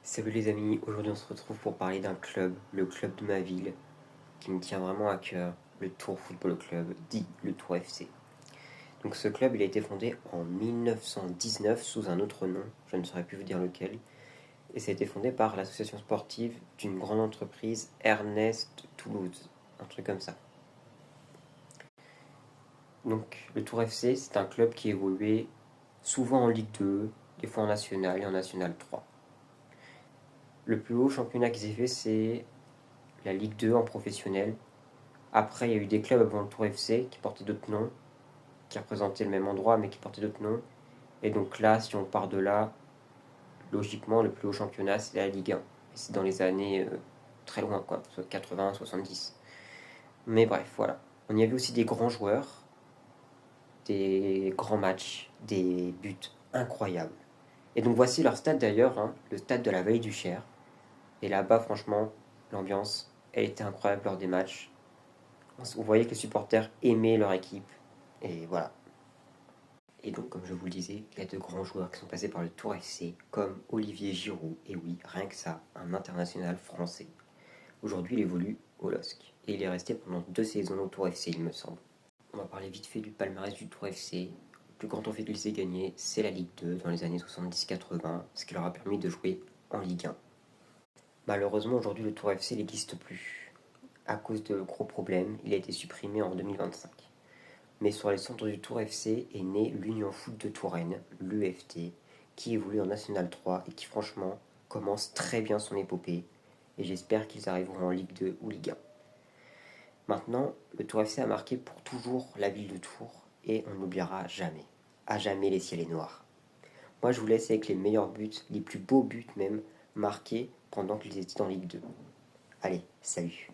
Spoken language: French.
Salut les amis, aujourd'hui on se retrouve pour parler d'un club, le club de ma ville, qui me tient vraiment à cœur, le Tours Football Club, dit le Tours FC. Donc ce club il a été fondé en 1919 sous un autre nom, je ne saurais plus vous dire lequel, et ça a été fondé par l'association sportive d'une grande entreprise Ernest Toulouse, un truc comme ça. Donc le Tours FC c'est un club qui évoluait souvent en Ligue 2, des fois en National et en National 3. Le plus haut championnat qu'ils aient fait c'est la Ligue 2 en professionnel. Après, il y a eu des clubs avant le Tour FC qui portaient d'autres noms, qui représentaient le même endroit mais qui portaient d'autres noms. Et donc là, si on part de là, logiquement, le plus haut championnat, c'est la Ligue 1. Et c'est dans les années très loin, quoi, soit 80, 70. Mais bref, voilà. On y avait aussi des grands joueurs, des grands matchs, des buts incroyables. Et donc voici leur stade d'ailleurs, hein, le stade de la Vallée du Cher. Et là-bas, franchement, l'ambiance, elle était incroyable lors des matchs. On voyait que les supporters aimaient leur équipe. Et voilà. Et donc, comme je vous le disais, il y a de grands joueurs qui sont passés par le Tour FC, comme Olivier Giroud, et oui, rien que ça, un international français. Aujourd'hui, il évolue au LOSC, et il est resté pendant 2 saisons au Tour FC, il me semble. On va parler vite fait du palmarès du Tour FC. Le plus grand trophée qu'ils aient gagné, c'est la Ligue 2 dans les années 70-80, ce qui leur a permis de jouer en Ligue 1. Malheureusement, aujourd'hui, le Tour FC n'existe plus. À cause de gros problèmes, il a été supprimé en 2025. Mais sur les centres du Tours FC est né l'Union Foot de Touraine, l'UFT, qui évolue en National 3 et qui franchement commence très bien son épopée. Et j'espère qu'ils arriveront en Ligue 2 ou Ligue 1. Maintenant, le Tours FC a marqué pour toujours la ville de Tours et on n'oubliera jamais. À jamais les ciels et noirs. Moi je vous laisse avec les meilleurs buts, les plus beaux buts même, marqués pendant qu'ils étaient en Ligue 2. Allez, salut.